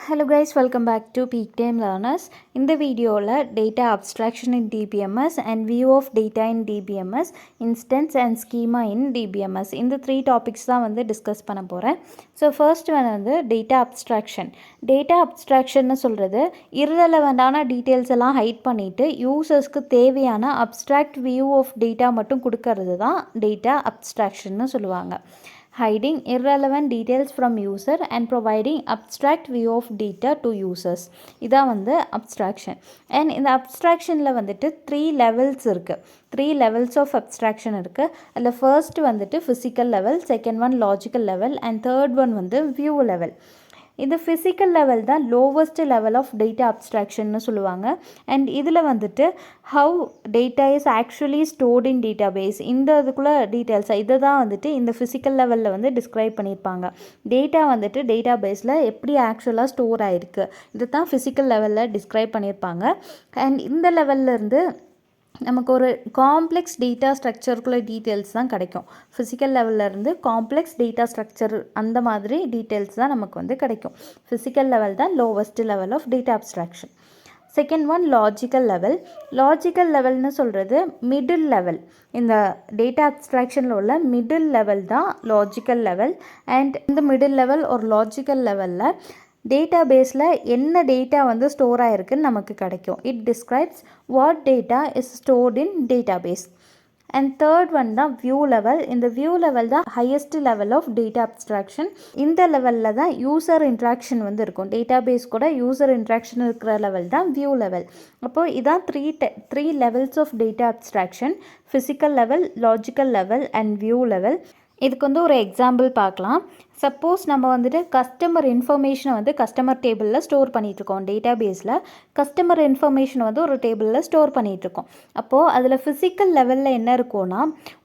Hello guys, welcome back to Peak Time Learners. In the video, data abstraction in DBMS and view of data in DBMS, instance and schema in DBMS. In the three topics தான் வந்து discuss பண்ண போகிறேன். So first one வந்து data abstraction. Data abstraction சொல்கிறது irrelevant details எல்லாம் height பண்ணிவிட்டு யூசர்ஸ்க்கு தேவையான abstract view of data மட்டும் கொடுக்கறது தான் data abstraction சொல்லுவாங்க. Hiding irrelevant details from user and providing abstract view of data to users. இதான் வந்து abstraction. And இந்த abstractionல வந்துட்டு 3 levels இருக்குது. 3 levels of abstraction இருக்குது. அதில் first வந்துட்டு physical level, second one logical level and third one வந்து view level. இந்த physical level தான் lowest level of data abstraction சொல்லுவாங்க. அண்ட் இதில் வந்துட்டு how data is actually stored in database, இந்த இதுக்குள்ள டீட்டெயில்ஸ் இதை தான் வந்துட்டு இந்த physical லெவலில் வந்து டிஸ்கிரைப் பண்ணியிருப்பாங்க. டேட்டா வந்துட்டு டேட்டாபேஸில் எப்படி ஆக்சுவலாக ஸ்டோர் ஆகிருக்கு இதை தான் physical லெவலில் டிஸ்கிரைப் பண்ணியிருப்பாங்க. அண்ட் இந்த லெவல்லேருந்து நமக்கு ஒரு காம்ப்ளெக்ஸ் டேட்டா ஸ்ட்ரக்சருக்குள்ள டீட்டெயில்ஸ் தான் கிடைக்கும். ஃபிசிக்கல் லெவல்லேருந்து காம்ப்ளெக்ஸ் டேட்டா ஸ்ட்ரக்சர் அந்த மாதிரி டீட்டெயில்ஸ் தான் நமக்கு வந்து கிடைக்கும். ஃபிசிக்கல் லெவல் தான் lowest level of data abstraction. Second one logical level. Logical லெவல்னு சொல்கிறது மிடில் லெவல். இந்த டேட்டா அப்ஸ்ட்ராக்ஷனில் உள்ள மிடில் லெவல் தான் லாஜிக்கல் லெவல். அண்ட் இந்த மிடில் லெவல் ஒரு லாஜிக்கல் லெவலில் டேட்டாபேஸில் என்ன டேட்டா வந்து ஸ்டோர் ஆகிருக்குன்னு நமக்கு கிடைக்கும். It describes what data is stored in database. And third one தான் வியூ லெவல். இந்த வியூ லெவல் தான் highest level of data abstraction. இந்த லெவலில் தான் யூசர் இன்ட்ராக்ஷன் வந்து இருக்கும். டேட்டாபேஸ் கூட யூசர் இன்ட்ராக்ஷன் இருக்கிற லெவல் தான் வியூ லெவல். அப்போது இதான் three levels of data abstraction: physical level, logical level and view level. இதுக்கு வந்து ஒரு எக்ஸாம்பிள் பார்க்கலாம். சப்போஸ் நம்ம வந்துட்டு கஸ்டமர் இன்ஃபர்மேஷனை வந்து கஸ்டமர் டேபிளில் ஸ்டோர் பண்ணிகிட்ருக்கோம். டேட்டாபேஸில் கஸ்டமர் இன்ஃபர்மேஷனை வந்து ஒரு டேபிளில் ஸ்டோர் பண்ணிகிட்ருக்கோம். அப்போது அதில் ஃபிசிக்கல் லெவலில் என்ன இருக்கும்னா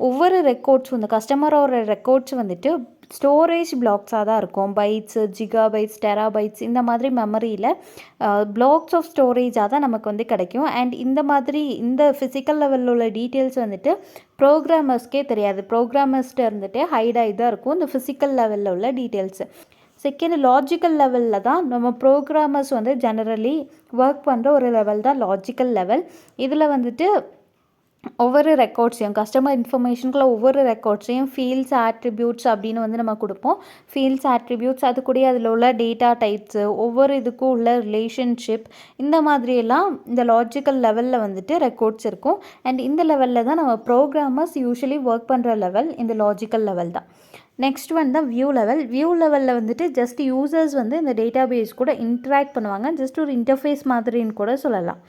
ஒவ்வொரு ரெக்கார்ட்ஸும் இந்த கஸ்டமரோட ரெக்கார்ட்ஸ் வந்துட்டு ஸ்டோரேஜ் பிளாக்ஸாக தான் இருக்கும். பைட்ஸு, ஜிகாபைட்ஸ், டெராபைட்ஸ் இந்த மாதிரி மெமரியில் பிளாக்ஸ் ஆஃப் ஸ்டோரேஜாக தான் நமக்கு வந்து கிடைக்கும். அண்ட் இந்த மாதிரி இந்த ஃபிசிக்கல் லெவலில் உள்ள டீட்டெயில்ஸ் வந்துட்டு ப்ரோக்ராமர்ஸ்க்கே தெரியாது. ப்ரோக்ராமர்ஸ்ட்டு இருந்துட்டு ஹைடாகி தான் இருக்கும் இந்த ஃபிசிக்கல் லெவலில் உள்ள டீட்டெயில்ஸு. செகண்ட் லாஜிக்கல் லெவலில் தான் நம்ம ப்ரோக்ராமர்ஸ் வந்து ஜெனரலி ஒர்க் பண்ணுற ஒரு லெவல் தான் லாஜிக்கல் லெவல். இதில் வந்துட்டு ஒவ்வொரு ரெக்கார்ட்ஸையும் கஸ்டமர் இன்ஃபர்மேஷனுக்குள்ள ஒவ்வொரு ரெக்கார்ட்ஸையும் ஃபீல்ட்ஸ், ஆட்ரிபியூட்ஸ் அப்படின்னு வந்து நம்ம கொடுப்போம். ஃபீல்ட்ஸ், ஆட்ரிபியூட்ஸ் அது கூட அதில் உள்ள டேட்டா டைப்ஸு, ஒவ்வொரு இதுக்கும் உள்ள ரிலேஷன்ஷிப், இந்த மாதிரியெல்லாம் இந்த லாஜிக்கல் லெவலில் வந்துட்டு ரெக்கார்ட்ஸ் இருக்கும். அண்ட் இந்த லெவலில் தான் நம்ம ப்ரோக்ராமர்ஸ் யூஸ்வலி ஒர்க் பண்ணுற லெவல் இந்த லாஜிக்கல் லெவல் தான். நெக்ஸ்ட் வந்து தான் வியூ லெவல். வியூ லெவலில் வந்துட்டு ஜஸ்ட் யூசர்ஸ் வந்து இந்த டேட்டாபேஸ் கூட இன்ட்ராக்ட் பண்ணுவாங்க. ஜஸ்ட் ஒரு இன்டர்ஃபேஸ் மாதிரின்னு கூட சொல்லலாம்.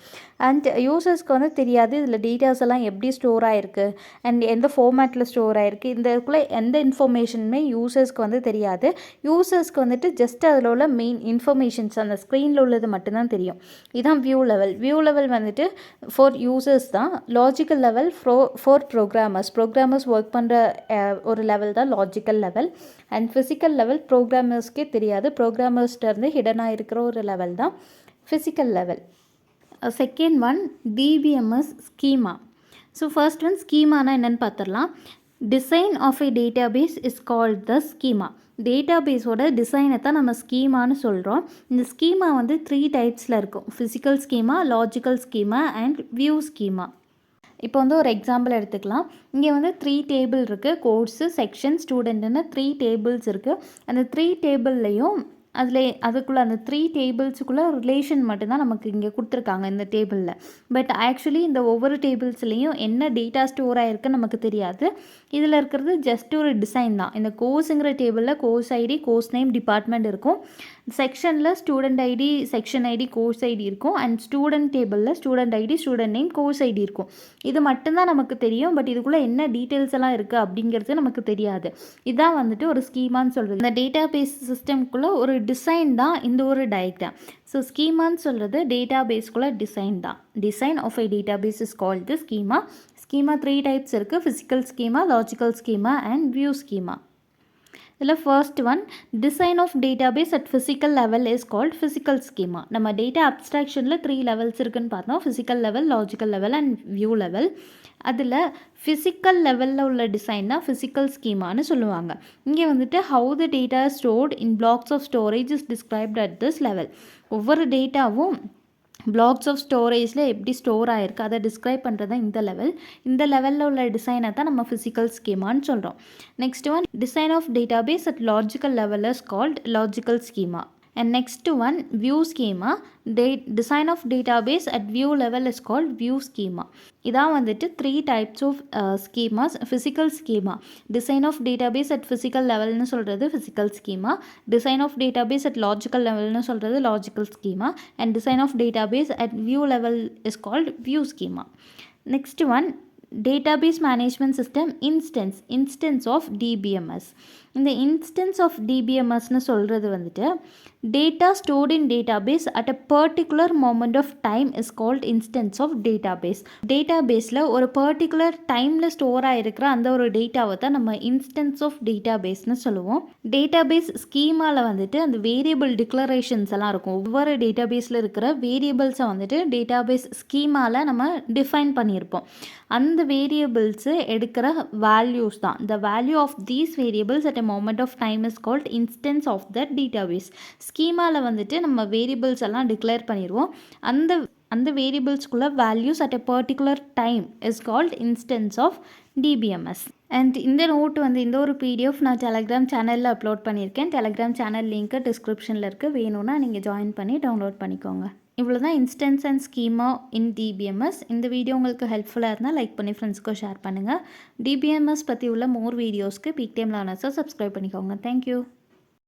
அண்ட் யூசர்ஸ்க்கு வந்து தெரியாது இதில் டேட்டாஸ் எல்லாம் எப்படி ஸ்டோர் ஆகிருக்கு அண்ட் எந்த ஃபார்மேட்டில் ஸ்டோர் ஆகிருக்கு, இந்த இதுக்குள்ளே எந்த இன்ஃபர்மேஷனுமே யூசர்ஸ்க்கு வந்து தெரியாது. யூசர்ஸ்க்கு வந்துட்டு ஜஸ்ட் அதில் உள்ள மெயின் இன்ஃபர்மேஷன்ஸ் அந்த ஸ்க்ரீனில் உள்ளது மட்டும்தான் தெரியும். இதுதான் வியூ லெவல். வியூ லெவல் வந்துட்டு ஃபார் யூசர்ஸ் தான். Logical level for programmers work பண்ணுற ஒரு லெவல் தான் logical level. And physical level ப்ரோக்ராமர்ஸ்க்கே தெரியாது. ப்ரோக்ராமர்ஸ்டேருந்து ஹிடனாக இருக்கிற ஒரு லெவல் தான் physical level. Second one DBMS schema. So first one ஸ்கீமானா என்னென்னு பார்த்துடலாம். Design of a database is called the schema. டேட்டாபேஸோட டிசைனை தான் நம்ம ஸ்கீமான்னு சொல்கிறோம். இந்த ஸ்கீமா வந்து 3 டைப்ஸில் இருக்கும்: physical schema, logical schema and view schema. இப்போ வந்து ஒரு எக்ஸாம்பிள் எடுத்துக்கலாம். இங்கே வந்து 3 டேபிள் இருக்குது. கோர்ஸு, செக்ஷன், ஸ்டூடெண்ட்டுன்னு 3 டேபிள்ஸ் இருக்குது. அந்த 3 டேபிள்லையும் அதுக்குள்ளே அந்த 3 டேபிள்ஸுக்குள்ளே ரிலேஷன் மட்டும்தான் நமக்கு இங்கே கொடுத்துருக்காங்க இந்த டேபிளில். பட் ஆக்சுவலி இந்த ஒவ்வொரு டேபிள்ஸ்லேயும் என்ன டேட்டா ஸ்டோர் ஆகிருக்குன்னு நமக்கு தெரியாது. இதில் இருக்கிறது ஜஸ்ட் ஒரு டிசைன் தான். இந்த கோர்ஸுங்கிற டேபிளில் course ID, course name, department இருக்கும். செக்ஷனில் student ID, section ID, course ID இருக்கும். அண்ட் ஸ்டூடெண்ட் டேபிளில் student ID, student name, course ID இருக்கும். இது மட்டும்தான் நமக்கு தெரியும். பட் இதுக்குள்ளே என்ன டீட்டெயில்ஸ் எல்லாம் இருக்குது அப்படிங்கிறது நமக்கு தெரியாது. இதுதான் வந்துட்டு ஒரு ஸ்கீமான்னு சொல்கிறது. இந்த டேட்டா பேஸ் சிஸ்டம்குள்ளே ஒரு டிசைன் தான் இந்த ஒரு டயக்ராம். ஸோ ஸ்கீமான்னு சொல்கிறது டேட்டா பேஸ்குள்ளே டிசைன் தான். Design of a database is called the schema. Schema 3 types இருக்குது: physical schema, logical schema and view schema. இதில் first one design of database at physical level is called physical schema. நம்ம data அப்ஸ்ட்ராக்ஷனில் 3 levels இருக்குன்னு பார்த்தோம். Physical level, logical level and view level. அதில் physical லெவலில் உள்ள design தான் ஃபிசிக்கல் ஸ்கீமான்னு சொல்லுவாங்க. இங்கே வந்துட்டு how the data stored in blocks of storage is described at this level. ஒவ்வொரு டேட்டாவும் பிளாக்ஸ் ஆஃப் ஸ்டோரேஜில் எப்படி ஸ்டோர் ஆகிருக்கு அதை டிஸ்கிரைப் பண்ணுறது தான் இந்த லெவல். இந்த லெவலில் உள்ள டிசைனை தான் நம்ம ஃபிசிக்கல் ஸ்கீமான்னு சொல்கிறோம். Next one design of database at logical level is called logical schema. And next one view schema. Design of database at view level is called view schema. இதான் வந்துட்டு 3 types of schemas. Physical schema, design of database at physical levelனு சொல்கிறது physical schema, design of database at logical levelனு சொல்கிறது logical schema, and design of database at view level is called view schema. Next one database management system instance of DBMS. இந்த instance of டிபிஎம்எஸ்னு சொல்கிறது வந்துட்டு data stored in database at a particular moment of time is called instance of database. டேட்டாபேஸில் ஒரு particular டைமில் store ஆகிருக்கிற அந்த ஒரு டேட்டாவை தான் நம்ம இன்ஸ்டன்ஸ் ஆஃப் டேட்டாபேஸ்னு சொல்லுவோம். டேட்டாபேஸ் ஸ்கீமாவில் வந்துட்டு அந்த வேரியபிள் டிக்ளரேஷன்ஸ் எல்லாம் இருக்கும். ஒவ்வொரு டேட்டாபேஸில் இருக்கிற வேரியபிள்ஸை வந்துட்டு டேட்டாபேஸ் ஸ்கீமாவில் நம்ம டிஃபைன் பண்ணியிருப்போம். அந்த வேரியபிள்ஸு எடுக்கிற வேல்யூஸ் தான். The value of these variables at moment of time is called instance of that database. ஸ்கீமாவில் வந்துட்டு நம்ம வேரியபிள்ஸ் எல்லாம் டிக்ளேர் பண்ணிடுவோம். அந்த வேரியபிள்ஸ்குள்ள values at a particular time is called instance of DBMS. And இந்த நோட் வந்து இந்த ஒரு பிடிஎஃப் நான் டெலகிராம் சேனலில் அப்லோட் பண்ணியிருக்கேன். டெலகிராம் சேனல் லிங்க்கு டிஸ்கிரிப்ஷனில் இருக்குது. வேணும்னா நீங்கள் ஜாயின் பண்ணி டவுன்லோட் பண்ணிக்கோங்க. இவ்வளோ தான் instance and schema in DBMS. இந்த வீடியோ உங்களுக்கு ஹெல்ப்ஃபுல்லாக இருந்தால் லைக் பண்ணி ஃப்ரெண்ட்ஸ்க்கும் ஷேர் பண்ணுங்கள். டிபிஎம்எஸ் பற்றி உள்ள மோர் வீடியோஸ்க்கு பீக் டைம் லேர்னர்ஸை சப்ஸ்கிரைப் பண்ணிக்கோங்க. தேங்க்யூ.